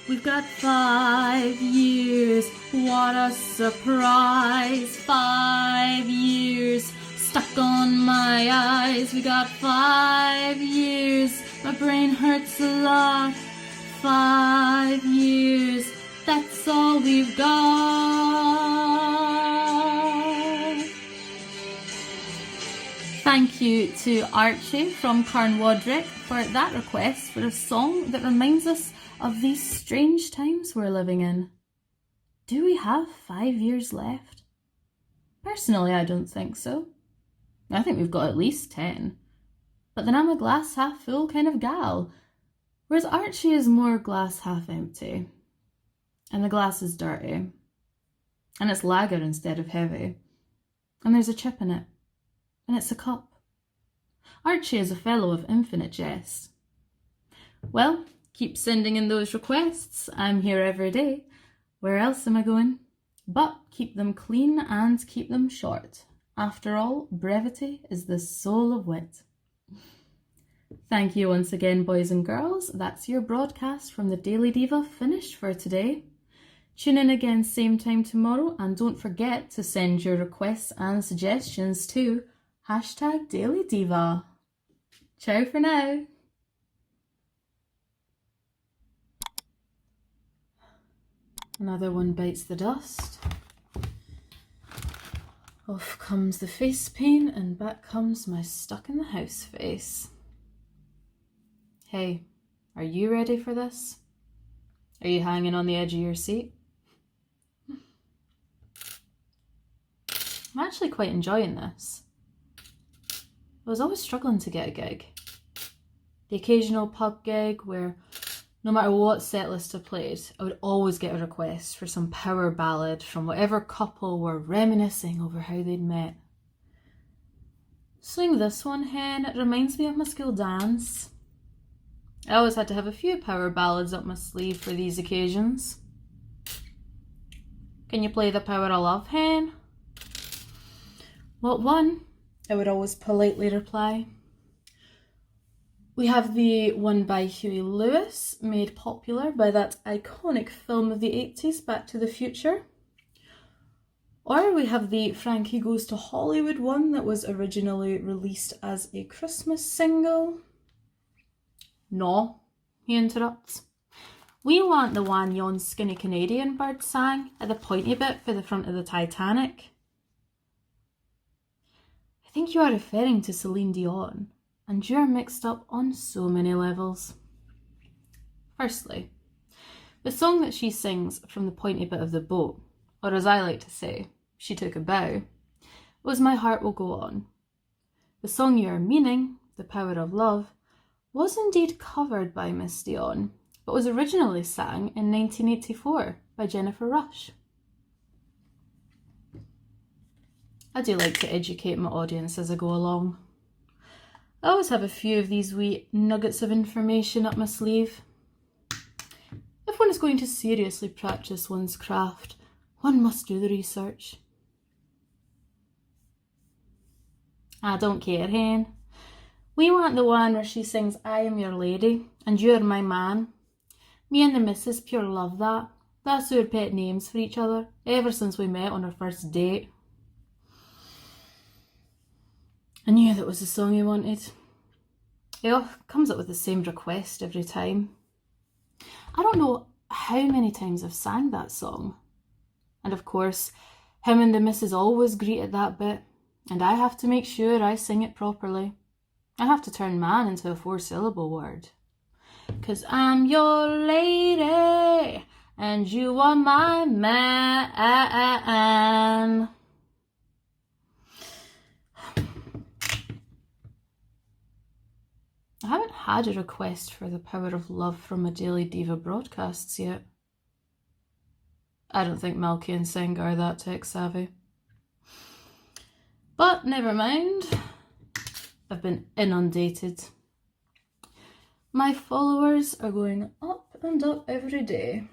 We've got 5 years, what a surprise. 5 years, stuck on my eyes. We got 5 years, my brain hurts a lot. 5 years, that's all we've got. Thank you to Archie from Carnwadrick for that request for a song that reminds us of these strange times we're living in. Do we have 5 years left? Personally, I don't think so. I think we've got at least 10. But then I'm a glass half full kind of gal, whereas Archie is more glass half empty. And the glass is dirty. And it's lager instead of heavy. And there's a chip in it. And it's a cup. Archie is a fellow of infinite jest. Well, keep sending in those requests. I'm here every day. Where else am I going? But keep them clean and keep them short. After all, brevity is the soul of wit. Thank you once again, boys and girls. That's your broadcast from the Daily Diva finished for today. Tune in again same time tomorrow, and don't forget to send your requests and suggestions to #DailyDiva. Ciao for now. Another one bites the dust. Off comes the face paint and back comes my stuck in the house face. Hey, are you ready for this? Are you hanging on the edge of your seat? I'm actually quite enjoying this. I was always struggling to get a gig. The occasional pub gig where no matter what set list I played, I would always get a request for some power ballad from whatever couple were reminiscing over how they'd met. Swing this one, hen, it reminds me of my school dance. I always had to have a few power ballads up my sleeve for these occasions. Can you play the Power of Love, hen? What one? I would always politely reply. We have the one by Huey Lewis, made popular by that iconic film of the 80s, Back to the Future. Or we have the Frankie Goes to Hollywood one that was originally released as a Christmas single. No, he interrupts. We want the one yon skinny Canadian bird sang at the pointy bit for the front of the Titanic. I think you are referring to Celine Dion, and you're mixed up on so many levels. Firstly, the song that she sings from the pointy bit of the boat, or as I like to say, she took a bow, was My Heart Will Go On. The song you are meaning, The Power of Love, was indeed covered by Miss Dion, but was originally sang in 1984 by Jennifer Rush. I do like to educate my audience as I go along. I always have a few of these wee nuggets of information up my sleeve. If one is going to seriously practice one's craft, one must do the research. I don't care, hen. We want the one where she sings I am your lady and you're my man. Me and the missus pure love that. That's our pet names for each other ever since we met on our first date. I knew that was the song he wanted. He comes up with the same request every time. I don't know how many times I've sang that song. And of course, him and the missus always greet at that bit, and I have to make sure I sing it properly. I have to turn man into a 4-syllable word. 'Cause I'm your lady, and you are my man. I haven't had a request for The Power of Love from a Daily Diva broadcasts yet. I don't think Milky and Singh are that tech savvy. But never mind. I've been inundated. My followers are going up and up every day.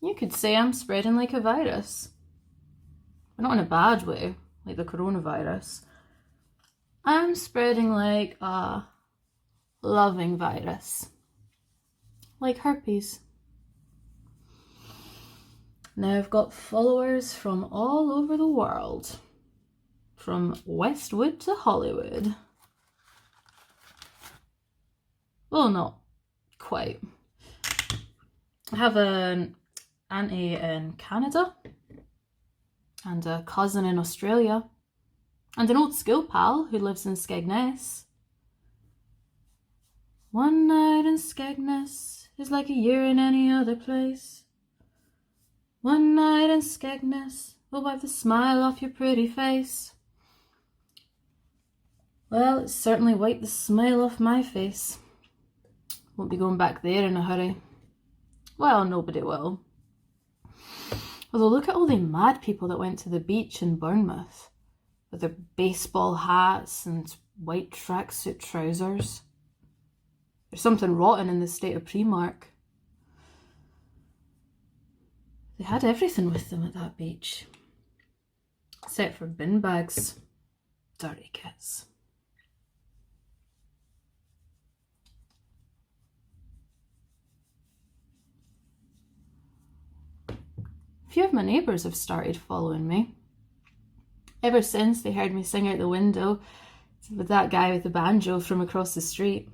You could say I'm spreading like a virus. But not in a bad way, like the coronavirus. I'm spreading like a loving virus. like herpes. Now I've got followers from all over the world, from Westwood to Hollywood. Well, not quite. I have an auntie in Canada and a cousin in Australia and an old school pal who lives in Skegness. One night in Skegness is like a year in any other place. One night in Skegness will wipe the smile off your pretty face. Well, it certainly wiped the smile off my face. Won't be going back there in a hurry. Well, nobody will. Although look at all the mad people that went to the beach in Bournemouth with their baseball hats and white tracksuit trousers. There's something rotten in the state of Primark. They had everything with them at that beach. Except for bin bags. Dirty kids. A few of my neighbours have started following me. Ever since they heard me sing out the window with that guy with the banjo from across the street.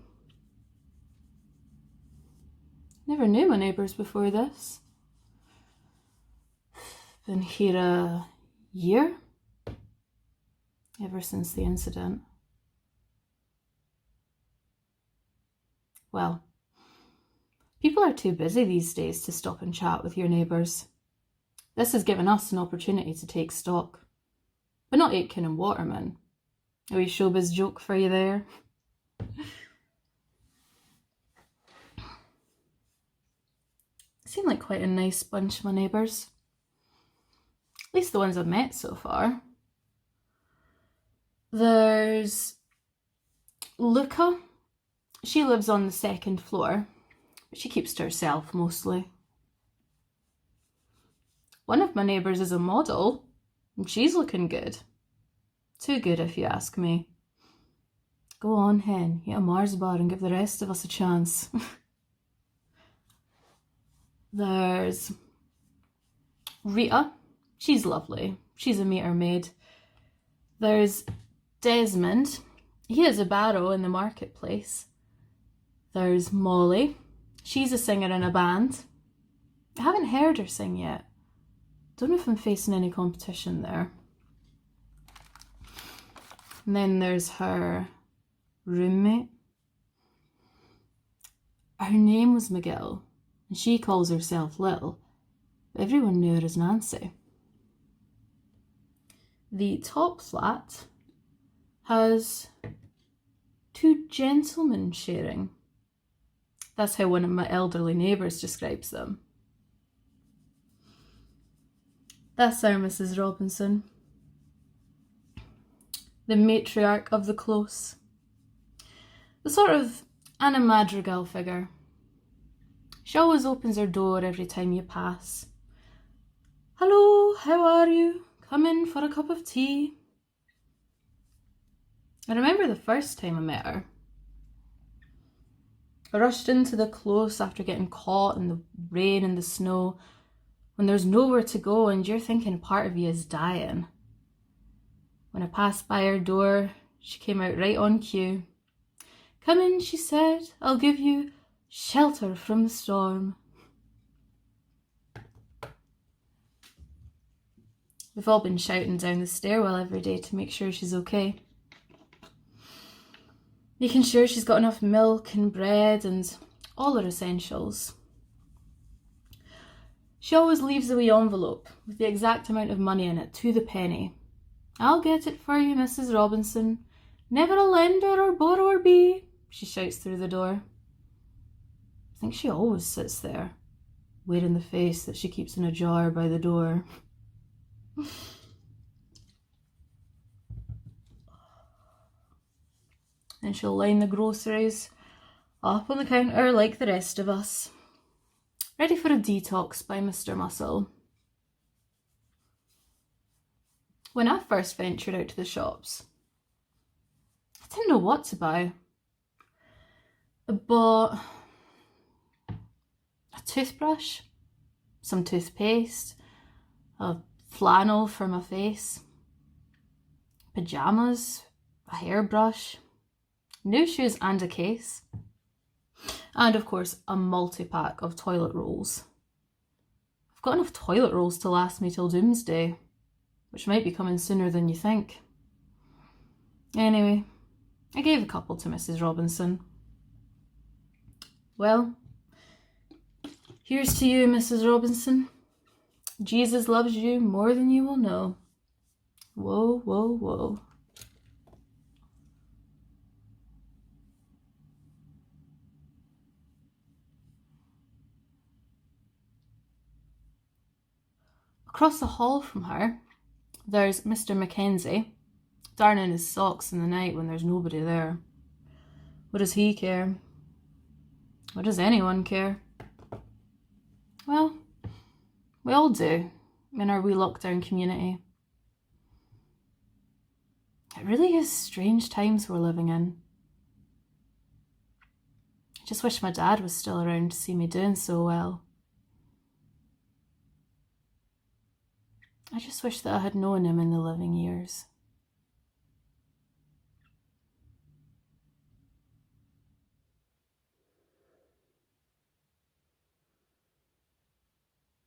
Never knew my neighbours before this. Been here a year, ever since the incident. Well, people are too busy these days to stop and chat with your neighbours. This has given us an opportunity to take stock. But not Aitken and Waterman. A wee showbiz joke for you there. Seem like quite a nice bunch, my neighbours. At least the ones I've met so far. There's Luca. She lives on the second floor, but she keeps to herself mostly. One of my neighbours is a model, and she's looking good. Too good if you ask me. Go on, hen, eat a Mars bar and give the rest of us a chance. There's Rita. She's lovely. She's a meter maid. There's Desmond. He is a barrow in the marketplace. There's Molly. She's a singer in a band. I haven't heard her sing yet. Don't know if I'm facing any competition there. And then there's her roommate. Her name was McGill, and she calls herself Lil. But everyone knew her as Nancy. The top flat has two gentlemen sharing. That's how one of my elderly neighbours describes them. That's our Mrs. Robinson, the matriarch of the close. The sort of Anna Madrigal figure. She always opens her door every time you pass. Hello, how are you? Come in for a cup of tea. I remember the first time I met her. I rushed into the close after getting caught in the rain and the snow, when there's nowhere to go and you're thinking part of you is dying. When I passed by her door, she came out right on cue. Come in, she said, I'll give you shelter from the storm. We've all been shouting down the stairwell every day to make sure she's okay. Making sure she's got enough milk and bread and all her essentials. She always leaves a wee envelope with the exact amount of money in it, to the penny. I'll get it for you, Mrs. Robinson. Never a lender or borrower be, she shouts through the door. I think she always sits there, wearing the face that she keeps in a jar by the door. And she'll line the groceries up on the counter like the rest of us. Ready for a detox by Mr. Muscle. When I first ventured out to the shops, I didn't know what to buy. I bought toothbrush, some toothpaste, a flannel for my face, pyjamas, a hairbrush, new shoes and a case, and of course a multi-pack of toilet rolls. I've got enough toilet rolls to last me till doomsday, which might be coming sooner than you think. Anyway, I gave a couple to Mrs. Robinson. Well, here's to you, Mrs. Robinson. Jesus loves you more than you will know. Whoa, whoa, whoa. Across the hall from her, there's Mr. Mackenzie, darning his socks in the night when there's nobody there. What does he care? What does anyone care? Well, we all do in our wee lockdown community. It really is strange times we're living in. I just wish my dad was still around to see me doing so well. I just wish that I had known him in the living years.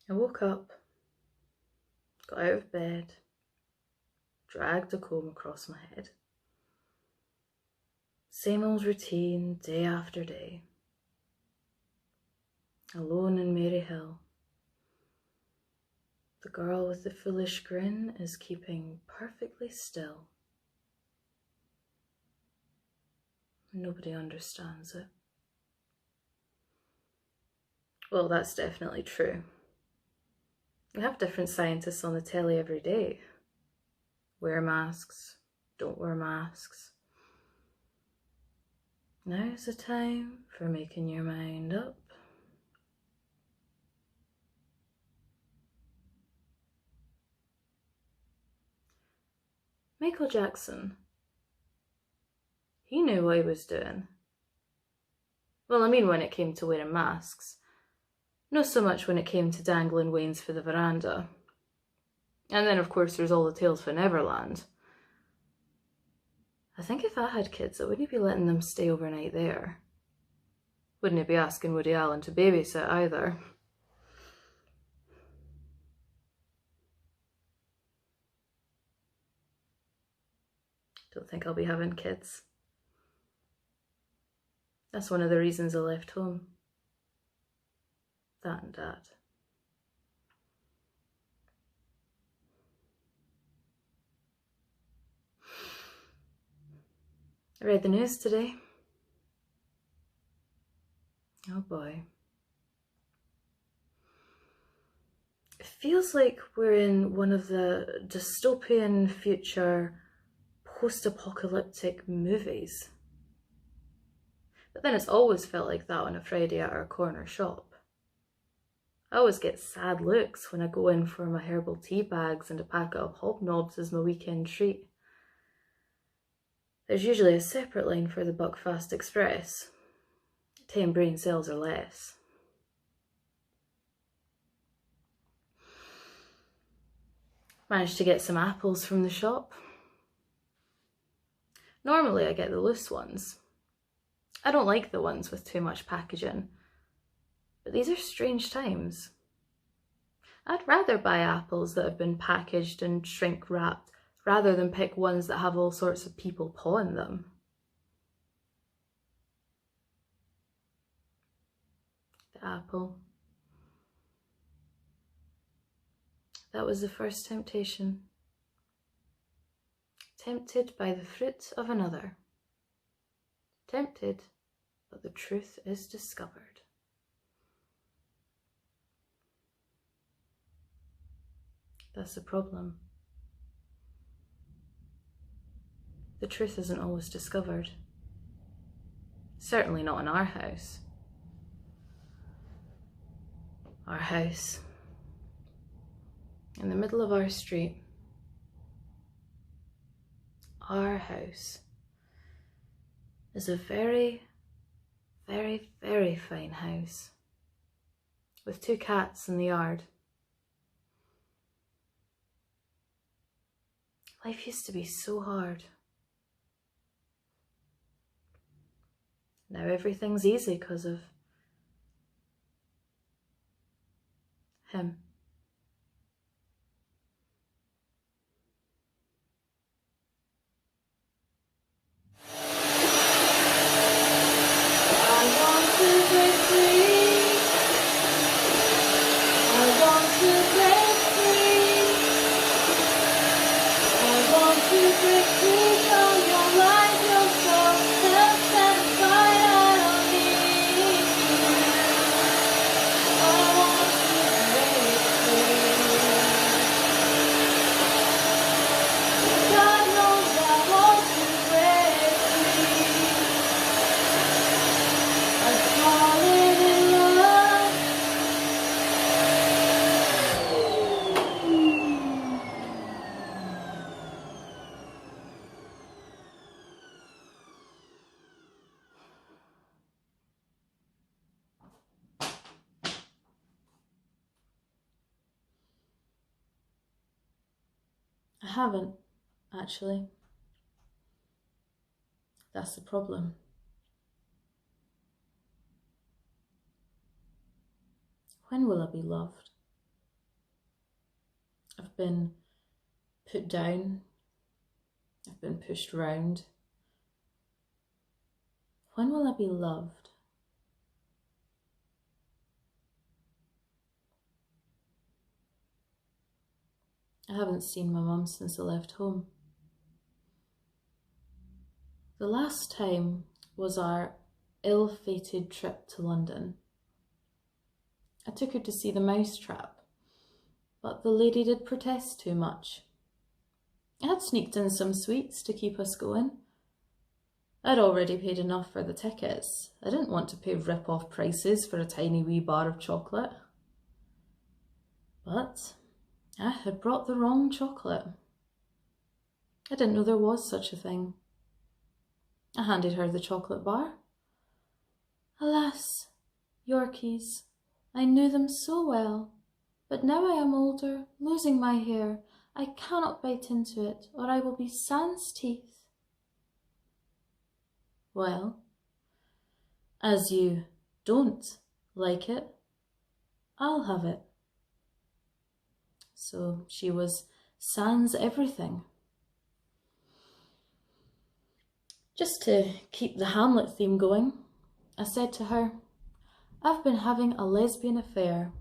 I woke up, got out of bed, dragged a comb across my head. Same old routine, day after day. Alone in Maryhill. The girl with the foolish grin is keeping perfectly still. Nobody understands it. Well, that's definitely true. We have different scientists on the telly every day. Wear masks, don't wear masks. Now's the time for making your mind up. Michael Jackson, he knew what he was doing. Well, I mean when it came to wearing masks. Not so much when it came to dangling wains for the veranda. And then of course there's all the tales for Neverland. I think if I had kids I wouldn't be letting them stay overnight there. Wouldn't be asking Woody Allen to babysit either. Don't think I'll be having kids. That's one of the reasons I left home. That and Dad. I read the news today. Oh boy. It feels like we're in one of the dystopian future post-apocalyptic movies. But then it's always felt like that on a Friday at our corner shop. I always get sad looks when I go in for my herbal tea bags and a packet of hobnobs as my weekend treat. There's usually a separate line for the Buckfast Express. 10 brain cells or less. Managed to get some apples from the shop. Normally I get the loose ones. I don't like the ones with too much packaging. But these are strange times. I'd rather buy apples that have been packaged and shrink wrapped rather than pick ones that have all sorts of people pawing them. The apple. That was the first temptation. Tempted by the fruit of another. Tempted, but the truth is discovered. That's the problem. The truth isn't always discovered. Certainly not in our house. Our house. In the middle of our street. Our house is a very, very, very fine house. with 2 cats in the yard. Life used to be so hard. Now everything's easy because of him. I haven't, actually. That's the problem. When will I be loved? I've been put down. I've been pushed round. When will I be loved? I haven't seen my mum since I left home. The last time was our ill-fated trip to London. I took her to see the mousetrap, but the lady did protest too much. I had sneaked in some sweets to keep us going. I'd already paid enough for the tickets. I didn't want to pay rip-off prices for a tiny wee bar of chocolate. But I had brought the wrong chocolate. I didn't know there was such a thing. I handed her the chocolate bar. Alas, Yorkies, I knew them so well, but now I am older, losing my hair. I cannot bite into it, or I will be sans teeth. Well, as you don't like it, I'll have it. So she was sans everything. Just to keep the Hamlet theme going, I said to her, I've been having a lesbian affair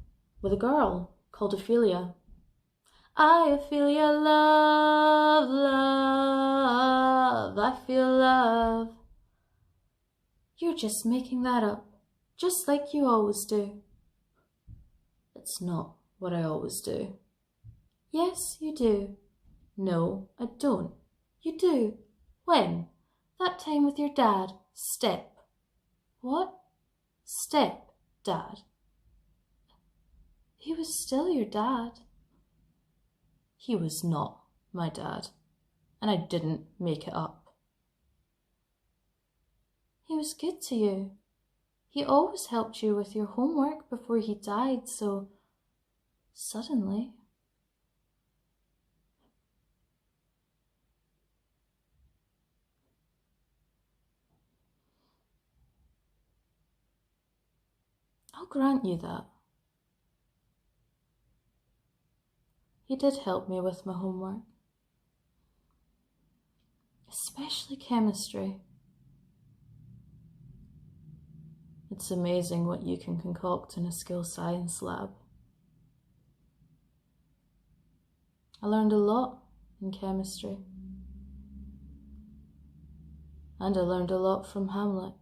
with a girl called Ophelia. I, Ophelia, love, love, I feel love. You're just making that up, just like you always do. It's not what I always do. Yes, you do. No, I don't. You do. When? That time with your dad. Step. What? Step, Dad. He was still your dad. He was not my dad, and I didn't make it up. He was good to you. He always helped you with your homework before he died, so suddenly... I'll grant you that. He did help me with my homework, especially chemistry. It's amazing what you can concoct in a skill science lab. I learned a lot in chemistry. And I learned a lot from Hamlet.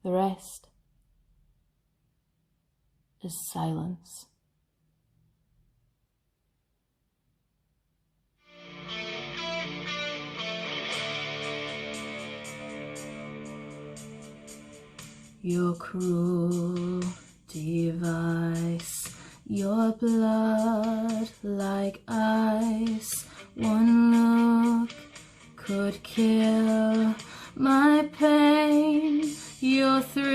The rest is silence. Your cruel device, your blood like ice, one look could kill, my pain, your thrill.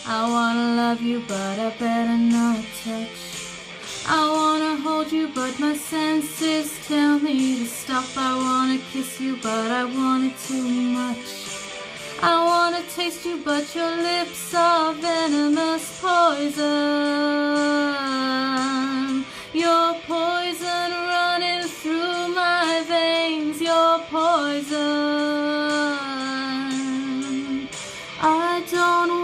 I wanna love you, but I better not touch. I wanna hold you, but my senses tell me to stop. I wanna kiss you, but I want it too much. I wanna taste you, but your lips are venomous poison. Your poison running through my veins, your poison. I don't